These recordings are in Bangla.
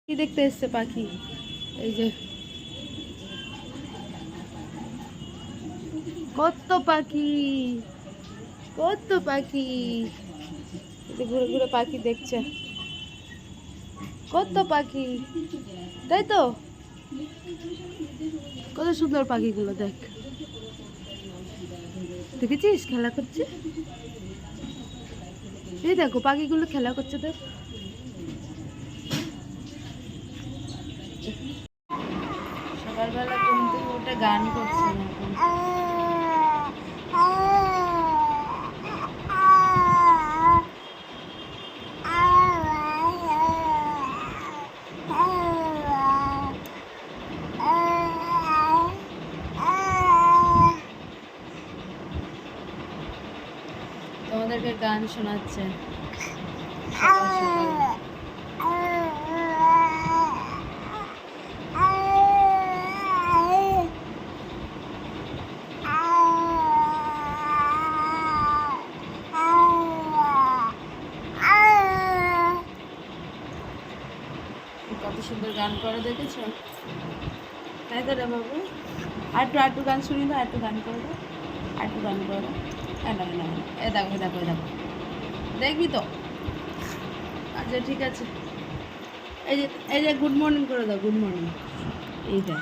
কি দেখতে এসছে পাখি? এই যে কত পাখি, কত পাখি, ঘুরে ঘুরে পাখি দেখছে। কত পাখি, তাই তো? কত সুন্দর পাখিগুলো দেখ, দেখেছিস খেলা করছে? এই দেখো পাখিগুলো খেলা করছে, দেখ। সকালবেলা ঘুম থেকে উঠে গান করছে না এখন। তোমাদেরকে গান শোনাচ্ছে সকাল সকাল। কত সুন্দর গান করে দেখেছ? তাই তো রে বাবু। আরেকটু গান শুনি দাও, একটু গান করে দাও, একটু গান করে দাও। এ দেখো দেখো দেখো, দেখবি তো? আচ্ছা ঠিক আছে। এই যে গুড মর্নিং করে দাও, গুড মর্নিং। এইটা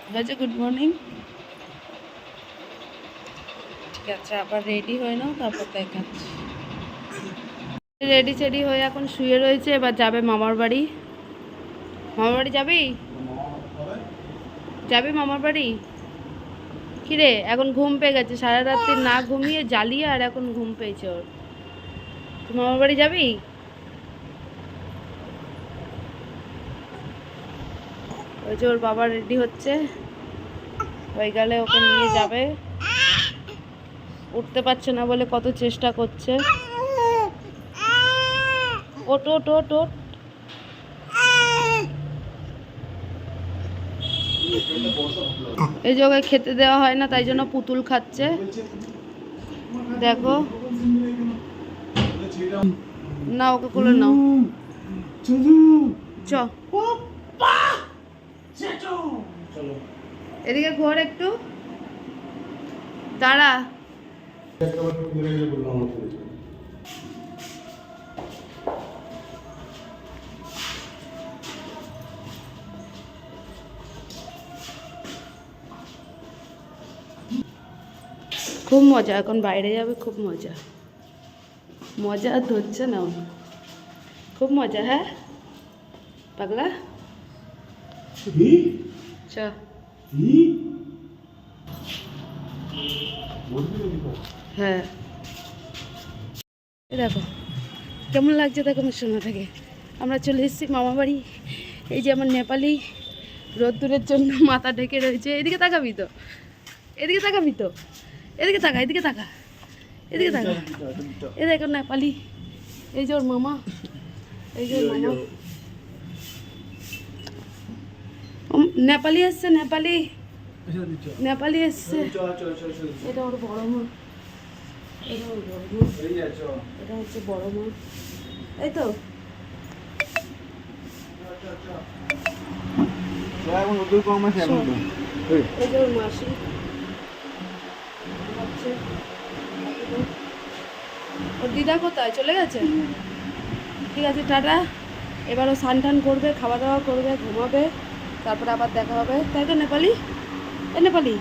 ঠিক আছে, গুড মর্নিং। ঠিক আছে, আবার রেডি হয়ে নাও, তারপর দেখাচ্ছি। রেডি চেডি হয়ে এখন শুয়ে রয়েছে, এবার যাবে মামার বাড়ি। মামার বাড়ি যাবি? যাবি মামার বাড়ি? কিরে এখন ঘুম পেয়ে গেছে, সারা রাত্রি না ঘুমিয়ে জ্বালিয়ে আর এখন ঘুম পেয়েছে ওর। তুই মামার বাড়ি যাবি? ওই যে ওর বাবা রেডি হচ্ছে, হয়ে গেলে ওকে নিয়ে যাবে। উঠতে পারছে না বলে কত চেষ্টা করছে। ওট ওট ওট ওট। এই যে ওকে খেতে দেওয়া হয় না, তাই জন্য পুতুল খাচ্ছে। দেখো না, ওকে কোলে নাও। চ এদিকে ঘোর একটু, দাঁড়া। খুব মজা, এখন বাইরে যাবে, খুব মজা। মজা ধরছে না, খুব মজা। হ্যাঁ পাগলা, চ। হ্যাঁ দেখো কেমন লাগছে, দেখো আমার সোনা থেকে। আমরা চলে এসেছি মামা বাড়ি। এই যে আমার নেপালি রোদ্দুরের জন্য মাথা ঢেকে রয়েছে। এদিকে তাকাবি তো, এদিকে তাকাবি তো, এদিকে তাকা, এদিকে তাকা, এদিকে তাকা। এ দেখো নেপালি, এই যে ওর মামা, এই যে ওর মামা নেপালি এসছে, নেপালি নেপালি এসছে। এটা ওর বড় মা, এটা ওর বড় মা, এটা হচ্ছে বড় মা, এই তো। এই যে ওর মাসি, ওর দিদা কোথায় চলে গেছে? ঠিক আছে টাটা। এবারও স্নান টান করবে, খাওয়া দাওয়া করবে, ঘুমাবে, তারপরে আবার দেখা হবে। তাই তো নেপালি? এ নেপালি